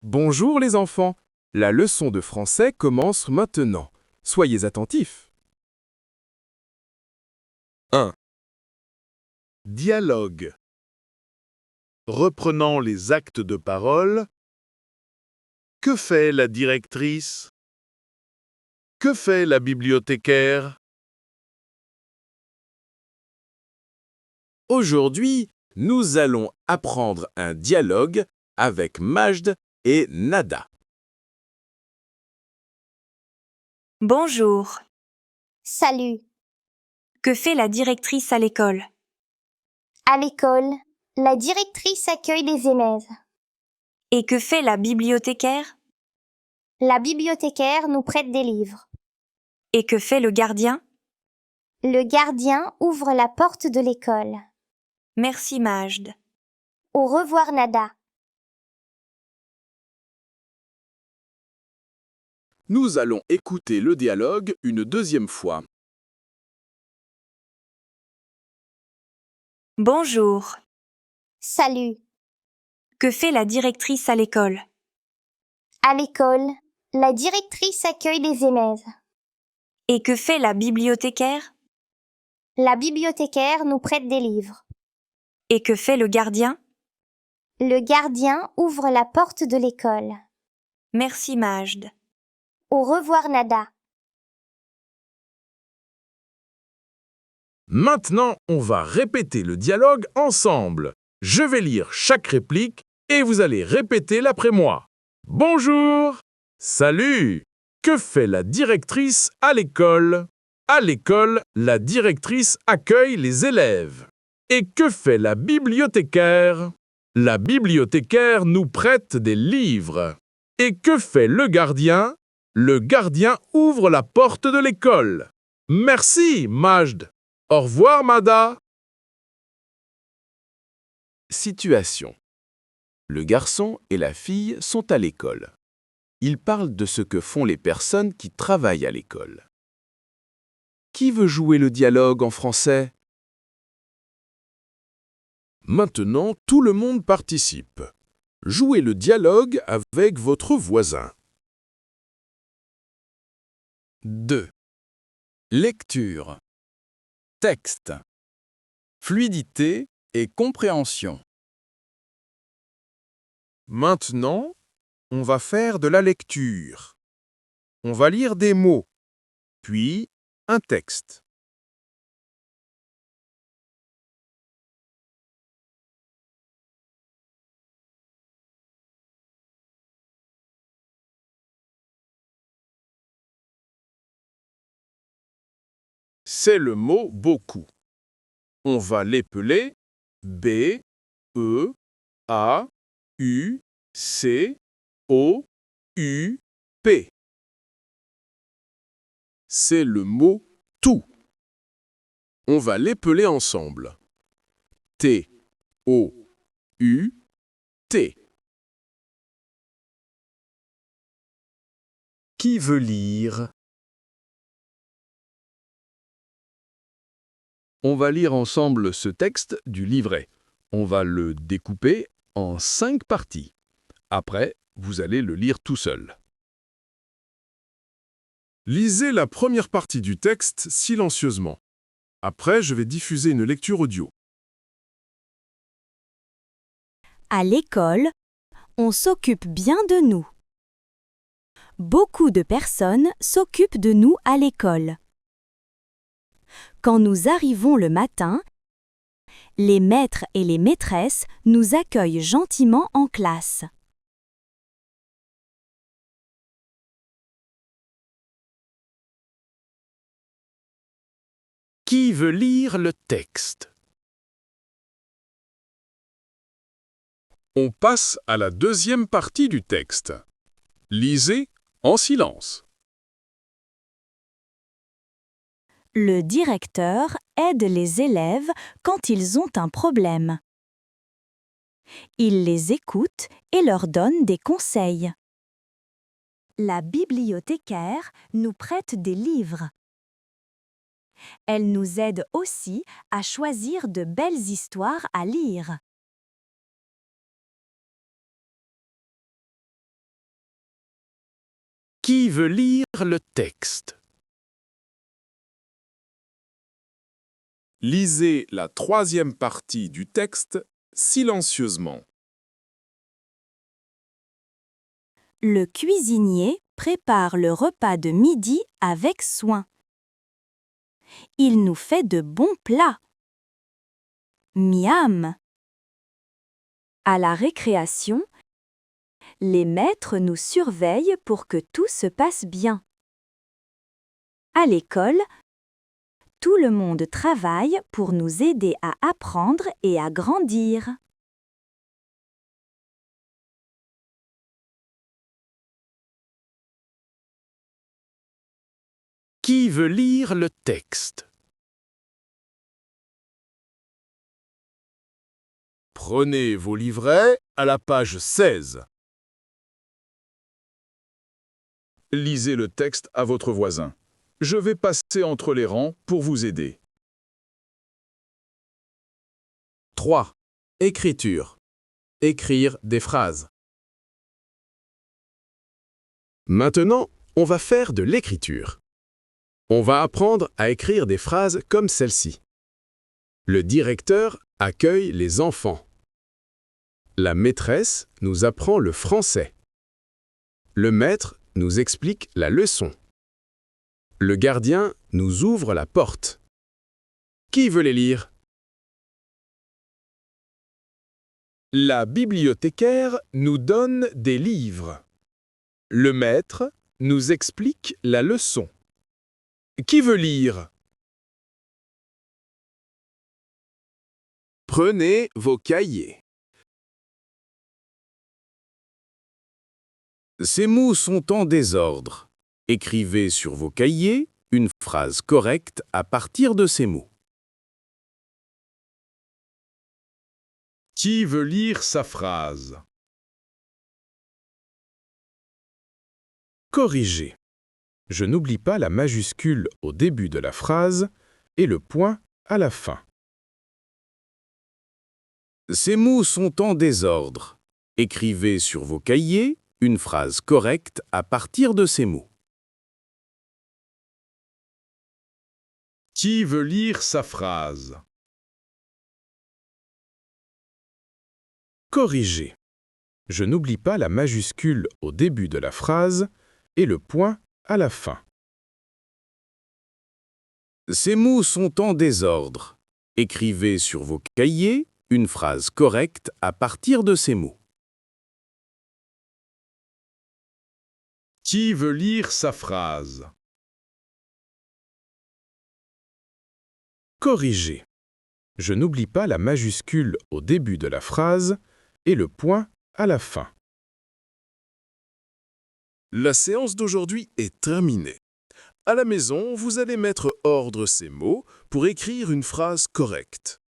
Bonjour les enfants, la leçon de français commence maintenant. Soyez attentifs. 1. Dialogue. Reprenant les actes de parole, que fait la directrice? Que fait la bibliothécaire? Aujourd'hui, nous allons apprendre un dialogue avec Majd et Nada. Bonjour. Salut. Que fait la directrice à l'école? À l'école, la directrice accueille les élèves. Et que fait la bibliothécaire? La bibliothécaire nous prête des livres. Et que fait le gardien? Le gardien ouvre la porte de l'école. Merci Majd. Au revoir Nada. Nous allons écouter le dialogue une deuxième fois. Bonjour. Salut. Que fait la directrice à l'école? À l'école, la directrice accueille les élèves. Et que fait la bibliothécaire? La bibliothécaire nous prête des livres. Et que fait le gardien? Le gardien ouvre la porte de l'école. Merci Majd. Au revoir Nada. Maintenant, on va répéter le dialogue ensemble. Je vais lire chaque réplique et vous allez répéter l'après moi. Bonjour. Salut. Que fait la directrice à l'école? À l'école, la directrice accueille les élèves. Et que fait la bibliothécaire? La bibliothécaire nous prête des livres. Et que fait le gardien? Le gardien ouvre la porte de l'école. Merci, Majd. Au revoir, Mada. Situation. Le garçon et la fille sont à l'école. Ils parlent de ce que font les personnes qui travaillent à l'école. Qui veut jouer le dialogue en français? Maintenant, tout le monde participe. Jouez le dialogue avec votre voisin. 2. Lecture. Texte. Fluidité et compréhension. Maintenant, on va faire de la lecture. On va lire des mots, puis un texte. C'est le mot beaucoup. On va l'épeler B, E, A, U, C, O, U, P. C'est le mot tout. On va l'épeler ensemble. T, O, U, T. Qui veut lire? On va lire ensemble ce texte du livret. On va le découper en 5 parties. Après, vous allez le lire tout seul. Lisez la première partie du texte silencieusement. Après, je vais diffuser une lecture audio. À l'école, on s'occupe bien de nous. Beaucoup de personnes s'occupent de nous à l'école. Quand nous arrivons le matin, les maîtres et les maîtresses nous accueillent gentiment en classe. Qui veut lire le texte? On passe à la deuxième partie du texte. Lisez en silence. Le directeur aide les élèves quand ils ont un problème. Il les écoute et leur donne des conseils. La bibliothécaire nous prête des livres. Elle nous aide aussi à choisir de belles histoires à lire. Qui veut lire le texte? Lisez la troisième partie du texte silencieusement. Le cuisinier prépare le repas de midi avec soin. Il nous fait de bons plats. Miam! À la récréation, les maîtres nous surveillent pour que tout se passe bien. À l'école, tout le monde travaille pour nous aider à apprendre et à grandir. Qui veut lire le texte? Prenez vos livrets à la page 16. Lisez le texte à votre voisin. Je vais passer entre les rangs pour vous aider. 3. Écriture. Écrire des phrases. Maintenant, on va faire de l'écriture. On va apprendre à écrire des phrases comme celle-ci. Le directeur accueille les enfants. La maîtresse nous apprend le français. Le maître nous explique la leçon. Le gardien nous ouvre la porte. Qui veut les lire? La bibliothécaire nous donne des livres. Le maître nous explique la leçon. Qui veut lire? Prenez vos cahiers. Ces mots sont en désordre. Écrivez sur vos cahiers une phrase correcte à partir de ces mots. Qui veut lire sa phrase? Corriger. Je n'oublie pas la majuscule au début de la phrase et le point à la fin. Ces mots sont en désordre. Écrivez sur vos cahiers une phrase correcte à partir de ces mots. Qui veut lire sa phrase? Corriger. Je n'oublie pas la majuscule au début de la phrase et le point à la fin. Ces mots sont en désordre. Écrivez sur vos cahiers une phrase correcte à partir de ces mots. Qui veut lire sa phrase? Corriger. Je n'oublie pas la majuscule au début de la phrase et le point à la fin. La séance d'aujourd'hui est terminée. À la maison, vous allez mettre ordre ces mots pour écrire une phrase correcte.